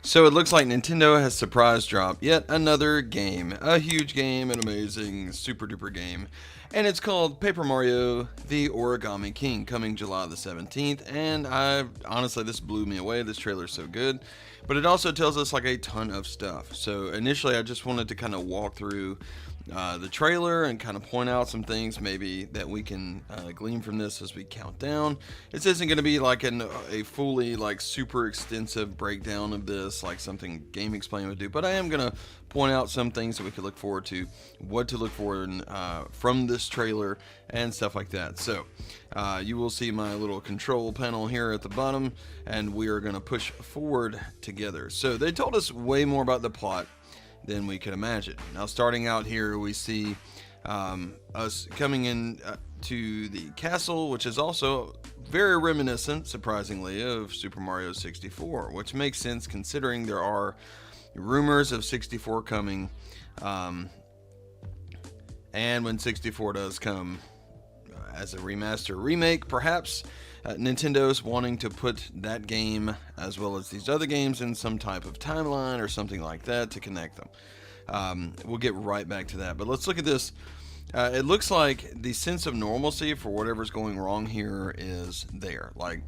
So it looks like Nintendo has surprise dropped yet another game. A huge game, an amazing, super duper game. And it's called Paper Mario the Origami King, coming July the 17th. And honestly, this blew me away. This trailer's so good. But it also tells us like a ton of stuff. So initially, I just wanted to kind of walk through the trailer and kind of point out some things maybe that we can glean from this as we count down. This isn't going to be like a fully like super extensive breakdown of this like something Game Explain would do, but I am going to point out some things that we could look forward to, what to look for from this trailer and stuff like that. So you will see my little control panel here at the bottom, and we are going to push forward together. So they told us way more about the plot than we could imagine. Now, starting out here, we see us coming in to the castle, which is also very reminiscent, surprisingly, of Super Mario 64, which makes sense considering there are rumors of 64 coming. And when 64 does come as a remaster remake, perhaps Nintendo's wanting to put that game as well as these other games in some type of timeline or something like that to connect them. We'll get right back to that, but let's look at this. It looks like the sense of normalcy for whatever's going wrong here is there. Like,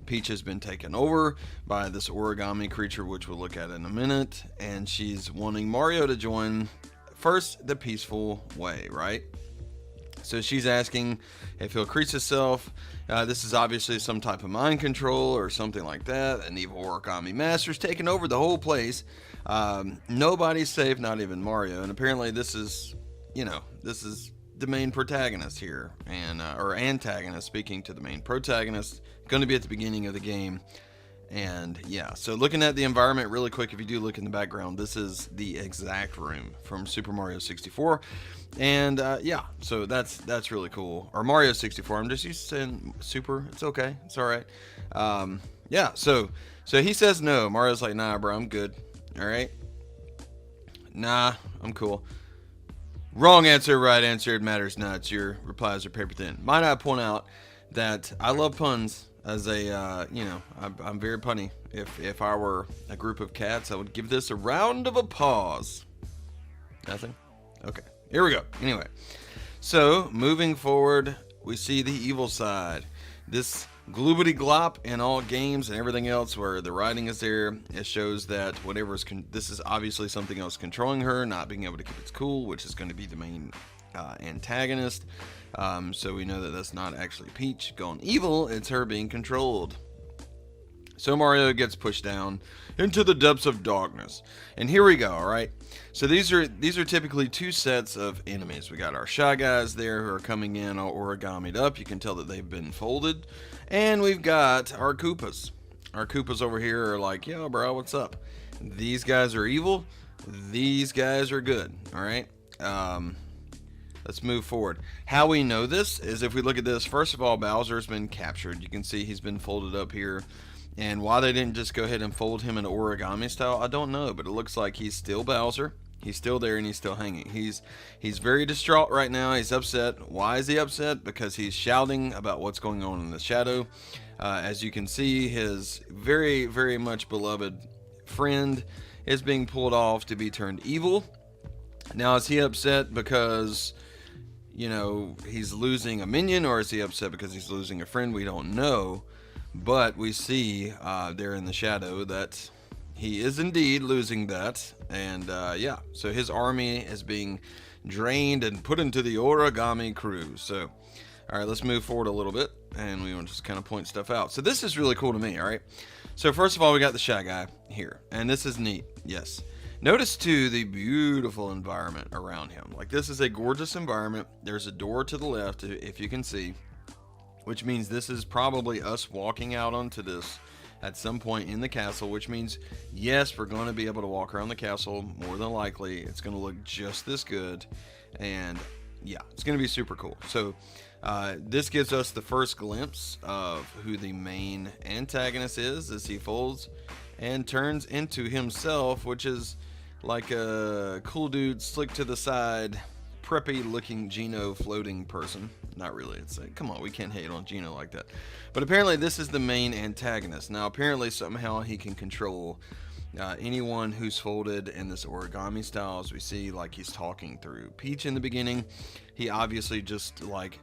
Peach has been taken over by this origami creature, which we'll look at in a minute, and she's wanting Mario to join first the peaceful way, right? So she's asking if he'll crease himself. This is obviously some type of mind control or something like that. An evil origami master's taken over the whole place. Nobody's safe, not even Mario. And apparently this is, this is the main protagonist here, and or antagonist, speaking to the main protagonist. Going to be at the beginning of the game. And yeah, so looking at the environment really quick, if you do look in the background, this is the exact room from Super Mario 64. And yeah, so that's really cool. Or Mario 64, I'm just used to saying Super. It's okay, it's all right. Yeah, so he says no. Mario's like, nah, bro, I'm good. All right, nah, I'm cool. Wrong answer, right answer, it matters not. Your replies are paper thin. Might I point out that I love puns. As a, I'm very punny. If I were a group of cats, I would give this a round of applause. Nothing? Okay, here we go. Anyway, so moving forward, we see the evil side. This gloobity glop in all games and everything else where the writing is there, it shows that whatever this is obviously something else controlling her, not being able to keep its cool, which is going to be the main antagonist. So we know that that's not actually Peach gone evil, it's her being controlled. So Mario gets pushed down into the depths of darkness. And here we go, alright? So these are typically two sets of enemies. We got our Shy Guys there who are coming in all origamied up. You can tell that they've been folded. And we've got our Koopas. Our Koopas over here are like, yo bro, what's up? These guys are evil. These guys are good, alright? Let's move forward. How we know this is if we look at this. First of all, Bowser's been captured. You can see he's been folded up here. And why they didn't just go ahead and fold him in origami style, I don't know. But it looks like he's still Bowser. He's still there and he's still hanging. He's very distraught right now. He's upset. Why is he upset? Because he's shouting about what's going on in the shadow. As you can see, his very, very much beloved friend is being pulled off to be turned evil. Now, is he upset because he's losing a minion, or is he upset because he's losing a friend? We don't know, but we see there in the shadow that he is indeed losing that, and yeah, so his army is being drained and put into the origami crew. So, all right, let's move forward a little bit, and we want to just kind of point stuff out. So this is really cool to me, all right? So first of all, we got the Shy Guy here, and this is neat, yes. Notice too the beautiful environment around him. Like, this is a gorgeous environment. There's a door to the left, if you can see, which means this is probably us walking out onto this at some point in the castle, which means, yes, we're going to be able to walk around the castle. More than likely, it's going to look just this good. And yeah, it's going to be super cool. So this gives us the first glimpse of who the main antagonist is as he folds and turns into himself, which is like a cool dude, slick to the side, preppy looking Geno floating person. Not really. It's like, come on, we can't hate on Geno like that. But apparently this is the main antagonist. Now apparently somehow he can control anyone who's folded in this origami style, as we see, like he's talking through Peach in the beginning. He obviously just like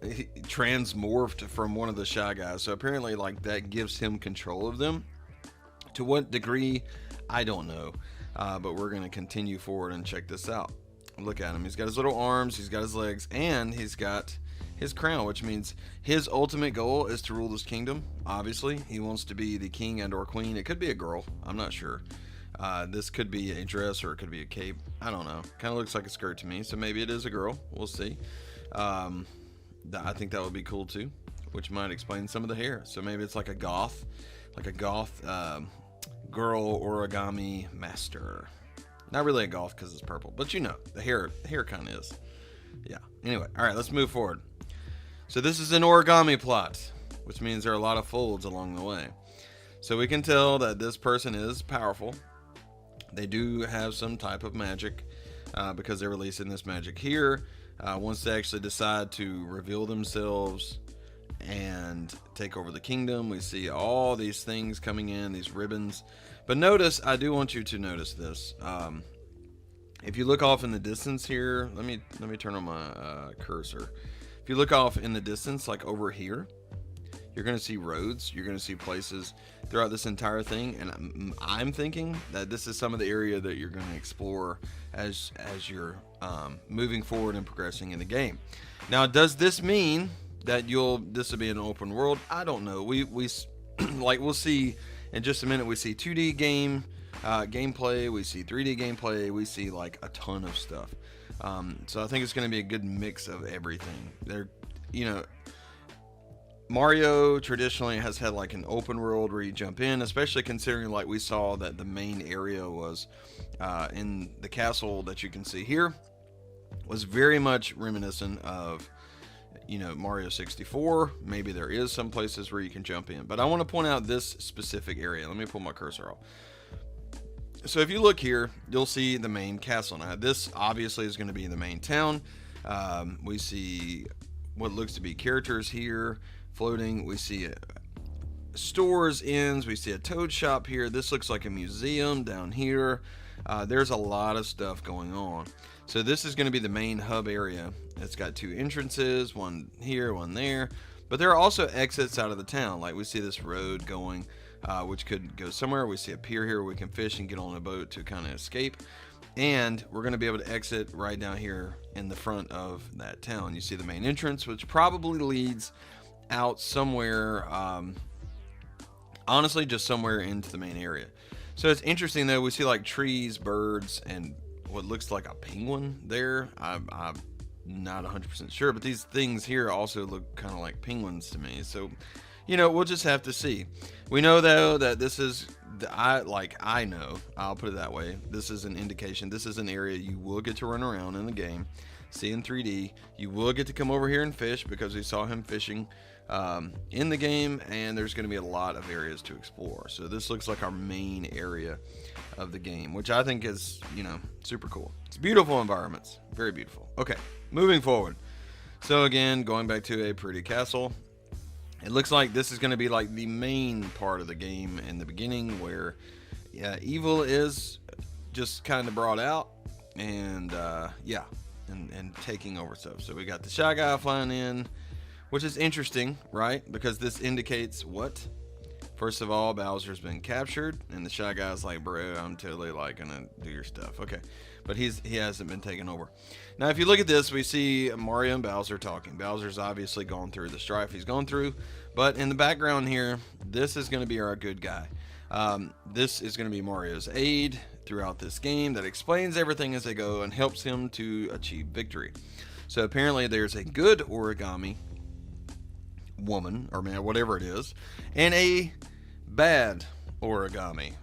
transmorphed from one of the Shy Guys, so apparently like that gives him control of them. To what degree, I don't know, but we're gonna continue forward and check this out. Look at him. He's got his little arms, he's got his legs, and he's got his crown, which means his ultimate goal is to rule this kingdom. Obviously, he wants to be the king and or queen. It could be a girl, I'm not sure. This could be a dress or it could be a cape. I don't know. Kind of looks like a skirt to me, so maybe it is a girl. We'll see. I think that would be cool too, which might explain some of the hair. So maybe it's like a goth girl origami master. Not really a goth because it's purple, but you know, the hair kind of is. Yeah. Anyway, all right, let's move forward. So this is an origami plot, which means there are a lot of folds along the way. So we can tell that this person is powerful. They do have some type of magic because they're releasing this magic here. Once they actually decide to reveal themselves and take over the kingdom, we see all these things coming in, these ribbons. But notice, I do want you to notice this. If you look off in the distance here, let me turn on my cursor. If you look off in the distance, like over here, you're going to see roads. You're going to see places throughout this entire thing, and I'm thinking that this is some of the area that you're going to explore as you're moving forward and progressing in the game. Now, does this mean that this will be an open world? I don't know. We like we'll see in just a minute. We see 2D gameplay. We see 3D gameplay. We see like a ton of stuff. So I think it's going to be a good mix of everything. Mario traditionally has had like an open world where you jump in, especially considering like we saw that the main area was in the castle that you can see here was very much reminiscent of Mario 64. Maybe there is some places where you can jump in, but I want to point out this specific area. Let me pull my cursor off. So if you look here, you'll see the main castle. Now this obviously is going to be the main town. We see what looks to be characters here floating. We see stores, inns. We see a toad shop here. This looks like a museum down here. There's a lot of stuff going on. So this is going to be the main hub area. It's got 2 entrances, one here, one there. But there are also exits out of the town. Like we see this road going, which could go somewhere. We see a pier here where we can fish and get on a boat to kind of escape. And we're going to be able to exit right down here in the front of that town. You see the main entrance, which probably leads out somewhere, honestly, just somewhere into the main area. So it's interesting though, we see like trees, birds, and what looks like a penguin there. I'm not 100% sure, but these things here also look kind of like penguins to me. So, we'll just have to see. We know though that this is, I'll put it that way. This is an indication. This is an area you will get to run around in the game, see in 3D. You will get to come over here and fish because we saw him fishing in the game, and there's going to be a lot of areas to explore. So this looks like our main area of the game, which I think is, super cool. It's beautiful environments, very beautiful. Okay, moving forward. So again, going back to a pretty castle. It looks like this is going to be like the main part of the game in the beginning, where evil is just kind of brought out, and and taking over stuff. So we got the Shy Guy flying in, which is interesting, right? Because this indicates what? First of all, Bowser's been captured, and the Shy Guy's like, bro, I'm totally like gonna do your stuff. Okay, but he hasn't been taken over. Now, if you look at this, we see Mario and Bowser talking. Bowser's obviously gone through the strife he's gone through, but in the background here, this is going to be our good guy. This is going to be Mario's aide throughout this game that explains everything as they go and helps him to achieve victory. So apparently there's a good origami woman, or man, whatever it is, and a bad origami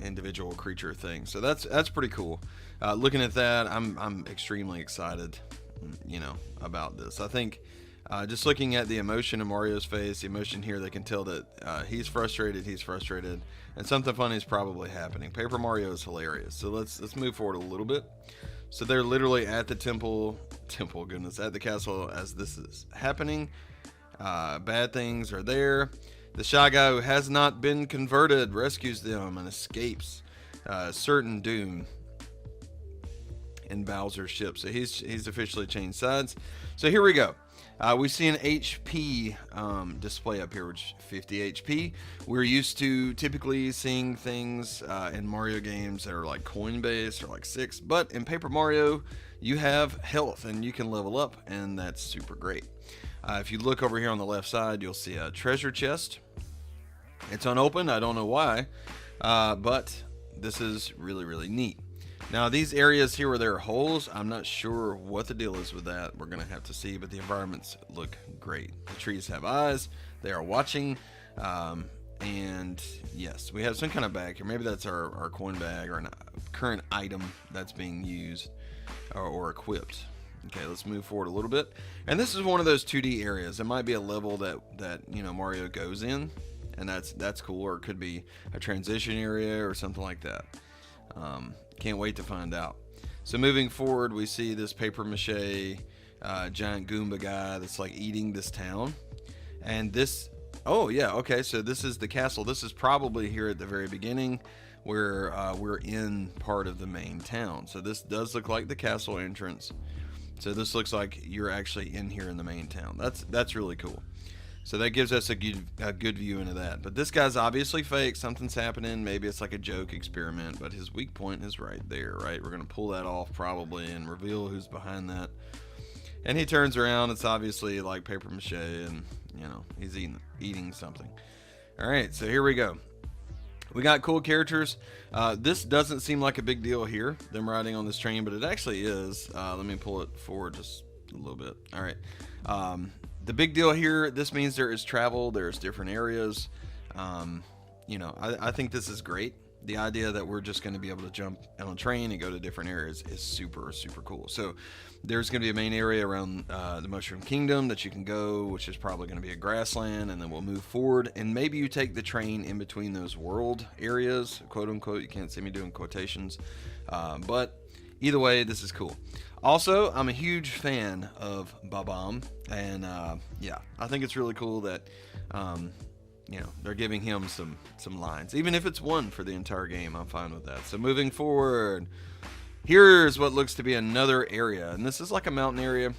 individual creature thing. So that's pretty cool. Looking at that, I'm extremely excited, about this. I think just looking at the emotion in Mario's face, the emotion here, they can tell that he's frustrated, and something funny is probably happening. Paper Mario is hilarious. So let's move forward a little bit. So they're literally at the temple, goodness, at the castle as this is happening. Bad things are there. The shy guy who has not been converted rescues them and escapes certain doom in Bowser's ship. So he's officially changed sides. So here we go. We see an HP display up here, which is 50 HP. We're used to typically seeing things in Mario games that are like coin based or like 6, but in Paper Mario, you have health and you can level up, and that's super great. If you look over here on the left side, you'll see a treasure chest. It's unopened. I don't know why, but this is really, really neat. Now, these areas here where there are holes, I'm not sure what the deal is with that. We're going to have to see, but the environments look great. The trees have eyes. They are watching. And yes, we have some kind of bag here. Maybe that's our coin bag or a current item that's being used or equipped. Okay, let's move forward a little bit. And this is one of those 2D areas. It might be a level that you know, Mario goes in, and that's cool. Or it could be a transition area or something like that. Can't wait to find out. So moving forward, we see this paper mache giant Goomba guy that's like eating this town. And this, oh yeah, okay, so this is the castle. This is probably here at the very beginning where we're in part of the main town. So this does look like the castle entrance. So this looks like you're actually in here in the main town. That's really cool. So that gives us a good view into that. But this guy's obviously fake. Something's happening. Maybe it's like a joke experiment, but his weak point is right there, right? We're going to pull that off probably and reveal who's behind that. And he turns around. It's obviously like paper mache, and, you know, he's eating something. All right, so here we go. We got cool characters. This doesn't seem like a big deal here, them riding on this train, but it actually is. Let me pull it forward just a little bit. All right. The big deal here, this means there is travel, there's different areas. You know, I think this is great. The idea that we're just going to be able to jump on a train and go to different areas is super, super cool. So there's going to be a main area around the Mushroom Kingdom that you can go, which is probably going to be a grassland, and then we'll move forward, and maybe you take the train in between those world areas, quote unquote. You can't see me doing quotations, but either way, this is cool. Also, I'm a huge fan of Bob-omb, and yeah, I think it's really cool that you know, they're giving him some lines. Even if it's one for the entire game, I'm fine with that. So moving forward, here's what looks to be another area, and this is like a mountain area.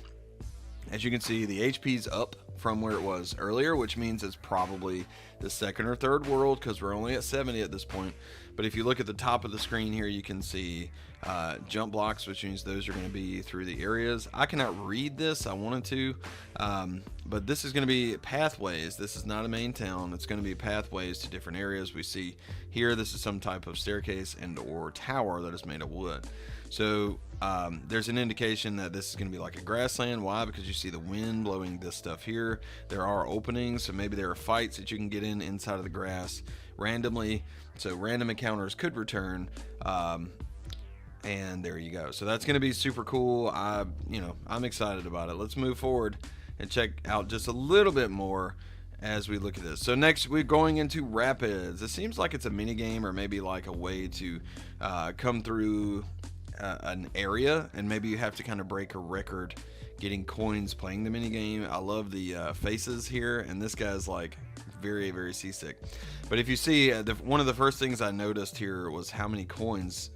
As you can see, the HP's up from where it was earlier, which means it's probably the second or third world, because we're only at 70 at this point. But if you look at the top of the screen here, you can see jump blocks, which means those are going to be through the areas. I cannot read this. I wanted to, but this is going to be pathways. This is not a main town. It's going to be pathways to different areas. We see here, this is some type of staircase and or tower that is made of wood. So there's an indication that this is going to be like a grassland. Why? Because you see the wind blowing this stuff here. There are openings, so maybe there are fights that you can get in inside of the grass randomly. So random encounters could return. And there you go. So that's going to be super cool. I'm excited about it. Let's move forward and check out just a little bit more as we look at this. So next we're going into rapids. It seems like it's a mini game, or maybe like a way to come through an area, and maybe you have to kind of break a record getting coins playing the mini game. I love the faces here, and this guy's like very, very seasick. But if you see, one of the first things I noticed here was how many coins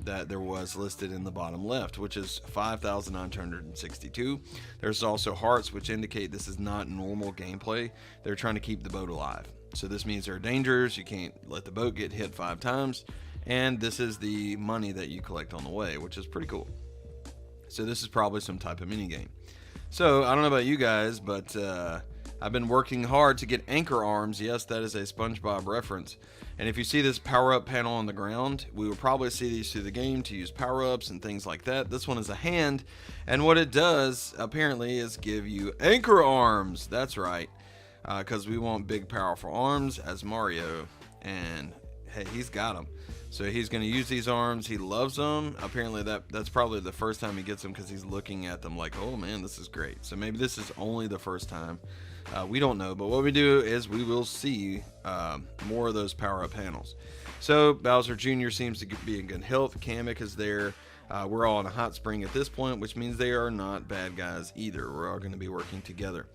that there was listed in the bottom left, which is 5,962. There's also hearts, which indicate this is not normal gameplay. They're trying to keep the boat alive. So this means there are dangers. You can't let the boat get hit 5 times. And this is the money that you collect on the way, which is pretty cool. So this is probably some type of mini game. So I don't know about you guys, but I've been working hard to get anchor arms. Yes, that is a SpongeBob reference. And if you see this power-up panel on the ground, we will probably see these through the game to use power-ups and things like that. This one is a hand, and what it does, apparently, is give you anchor arms. That's right, because we want big, powerful arms as Mario, and hey, he's got them. So he's going to use these arms. He loves them. Apparently, that's probably the first time he gets them, because he's looking at them like, oh man, this is great. So maybe this is only the first time. We don't know, but what we do is we will see more of those power-up panels. So Bowser Jr. seems to be in good health. Kamek is there. We're all in a hot spring at this point, which means they are not bad guys either. We're all going to be working together.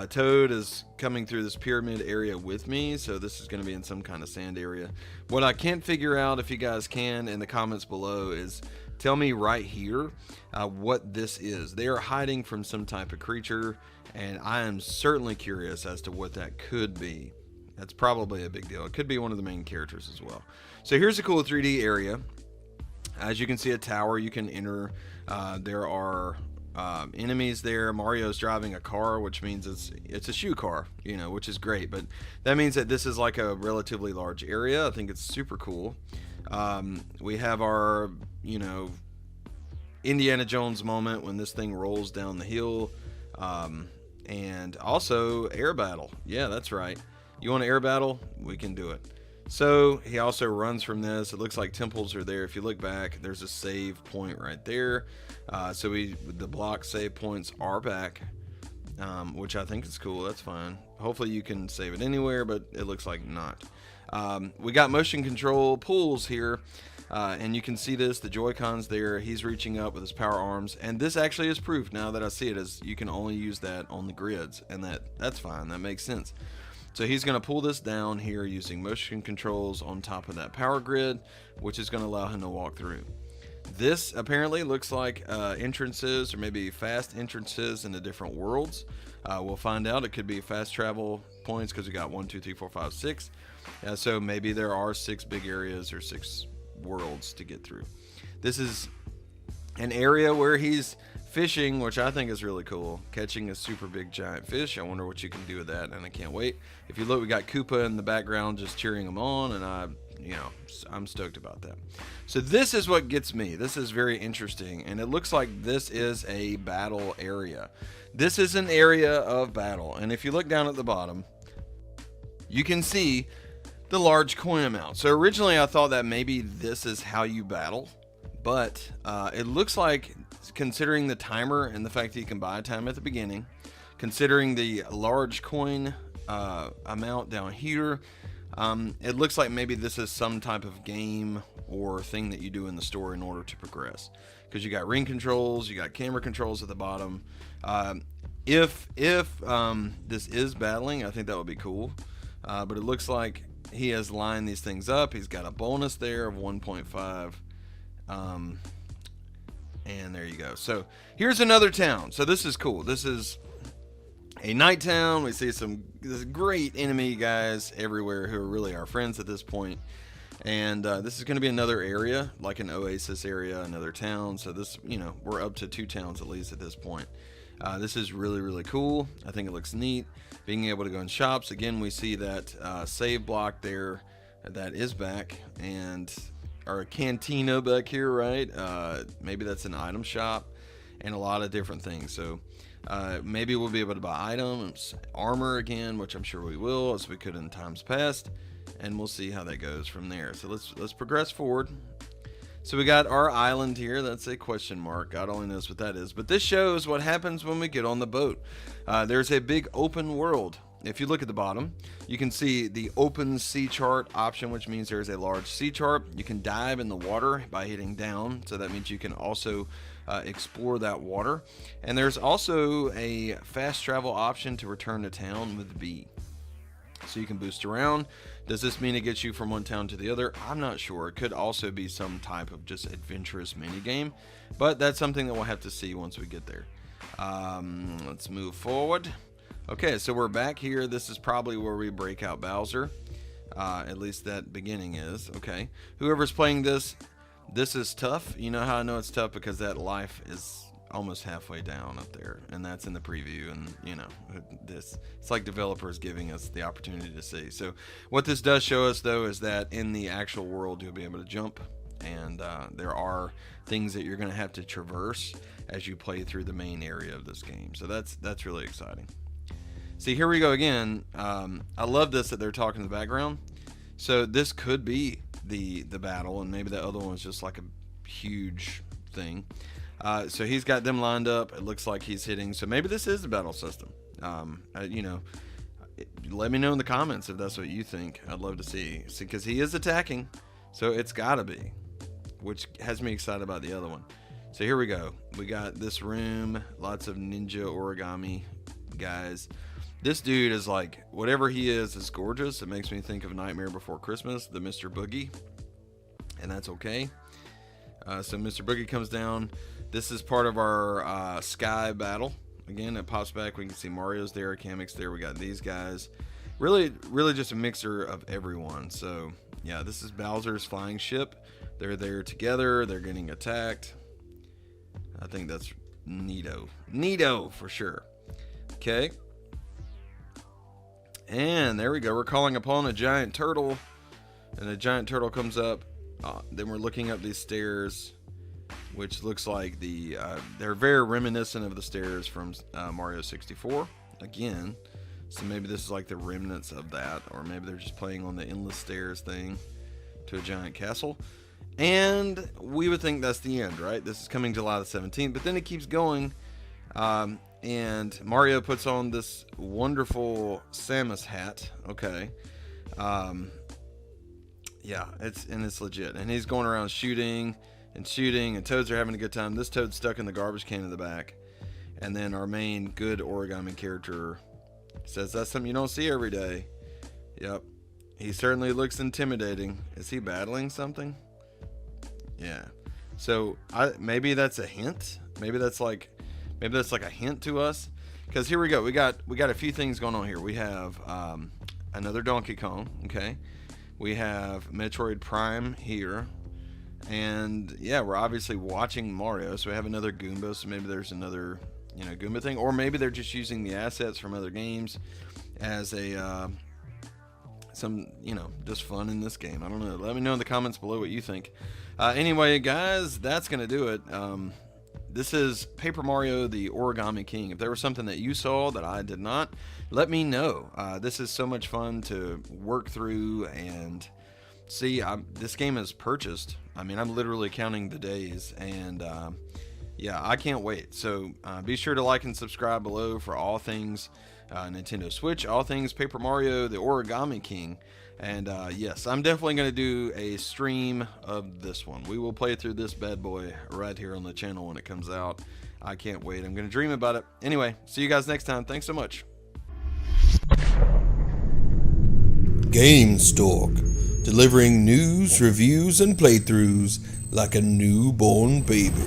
Toad is coming through this pyramid area with me, so this is going to be in some kind of sand area. What I can't figure out, if you guys can, in the comments below, is tell me right here what this is. They are hiding from some type of creature, and I am certainly curious as to what that could be. That's probably a big deal. It could be one of the main characters as well. So here's a cool 3D area. As you can see, a tower you can enter. There are enemies there. Mario's driving a car, which means it's a shoe car, you know, which is great. But that means that this is like a relatively large area. I think it's super cool. We have our, you know, Indiana Jones moment when this thing rolls down the hill. And also air battle. Yeah, that's right. You want an air battle? We can do it. So he also runs from this. It looks like temples are there. If you look back, there's a save point right there. So the block save points are back, which I think is cool. That's fine. Hopefully you can save it anywhere, but it looks like not. We got motion control pulls here, and you can see this. The Joy-Cons there. He's reaching up with his power arms, and this actually is proof now that I see it, is you can only use that on the grids, and that's fine. That makes sense. So he's going to pull this down here using motion controls on top of that power grid, which is going to allow him to walk through. This apparently looks like entrances, or maybe fast entrances into different worlds. We'll find out. It could be fast travel points because we got 1, 2, 3, 4, 5, 6. So maybe there are 6 big areas or 6 worlds to get through. This is an area where he's fishing, which I think is really cool, catching a super big giant fish. I wonder what you can do with that, and I can't wait. If you look, we got Koopa in the background just cheering him on, and I'm stoked about that. So this is what gets me. This is very interesting, and it looks like this is a battle area. This is an area of battle, and if you look down at the bottom, you can see the large coin amount. So originally I thought that maybe this is how you battle, but it looks like, considering the timer and the fact that you can buy time at the beginning, considering the large coin amount down here, it looks like maybe this is some type of game or thing that you do in the store in order to progress, because you got ring controls, you got camera controls at the bottom. If this is battling, I think that would be cool, but it looks like he has lined these things up. He's got a bonus there of 1.5. And there you go. So here's another town. So this is cool. This is a night town. We see this great enemy guys everywhere who are really our friends at this point. And this is going to be another area, like an oasis area, another town. So this, you know, we're up to 2 towns at least at this point. This is really, really cool. I think it looks neat. Being able to go in shops. Again, we see that save block there that is back, and our cantina back here, right? Maybe that's an item shop and a lot of different things. So maybe we'll be able to buy items, armor again, which I'm sure we will, as we could in times past, and we'll see how that goes from there. So let's progress forward. So we got our island here. That's a question mark. God only knows what that is. But this shows what happens when we get on the boat. There's a big open world. If you look at the bottom, you can see the open sea chart option, which means there's a large sea chart. You can dive in the water by hitting down. So that means you can also explore that water. And there's also a fast travel option to return to town with B. So you can boost around. Does this mean it gets you from one town to the other? I'm not sure. It could also be some type of just adventurous mini game, but that's something that we'll have to see once we get there. Let's move forward. Okay, so we're back here. This is probably where we break out Bowser. At least that beginning is. Okay. Whoever's playing this is tough. You know how I know it's tough? Because that life is almost halfway down up there, and that's in the preview, and you know, it's like developers giving us the opportunity to see. So what this does show us, though, is that in the actual world you'll be able to jump, and there are things that you're going to have to traverse as you play through the main area of this game. So that's really exciting. See, here we go again. I love this that they're talking in the background. So this could be the battle, and maybe the other one's just like a huge thing. So he's got them lined up. It looks like he's hitting. So maybe this is the battle system. You know, let me know in the comments if that's what you think. I'd love to see, because he is attacking. So it's got to be. which has me excited about the other one. So here we go. We got this room, lots of ninja origami guys. This dude is like, whatever he is gorgeous. It makes me think of Nightmare Before Christmas, the Mr. Boogie, and that's okay. So Mr. Boogie comes down. This is part of our sky battle. Again, it pops back. We can see Mario's there, Kamek's there. We got these guys. Really just a mixer of everyone. So yeah, this is Bowser's flying ship. They're there together. They're getting attacked. I think that's neato for sure. Okay. And there we go. We're calling upon a giant turtle, and the giant turtle comes up. Then we're looking up these stairs, which looks like they're very reminiscent of the stairs from Mario 64. Again, so maybe this is like the remnants of that, or maybe they're just playing on the endless stairs thing to a giant castle. And we would think that's the end, right? This is coming July the 17th, but then it keeps going. And Mario puts on this wonderful Samus hat. Okay. Yeah, it's legit. And he's going around shooting, and Toads are having a good time. This Toad's stuck in the garbage can in the back. And then our main good origami character says that's something you don't see every day. Yep. He certainly looks intimidating. Is he battling something? Yeah. So maybe that's a hint. Maybe that's like a hint to us, because here we go. We got a few things going on here. We have another Donkey Kong. Okay. We have Metroid Prime here, and yeah, we're obviously watching Mario. So we have another Goomba. So maybe there's another Goomba thing, or maybe they're just using the assets from other games as a just fun in this game. I don't know. Let me know in the comments below what you think. Anyway, guys, that's gonna do it. This is Paper Mario the Origami King. If there was something that you saw that I did not, let me know. This is so much fun to work through and see. This game is purchased. I mean, I'm literally counting the days, and yeah, I can't wait. So be sure to like and subscribe below for all things Nintendo Switch, all things Paper Mario the Origami King. And yes, I'm definitely going to do a stream of this one. We will play through this bad boy right here on the channel when it comes out. I can't wait. I'm going to dream about it. Anyway, see you guys next time. Thanks so much. Gamestork, delivering news, reviews, and playthroughs like a newborn baby.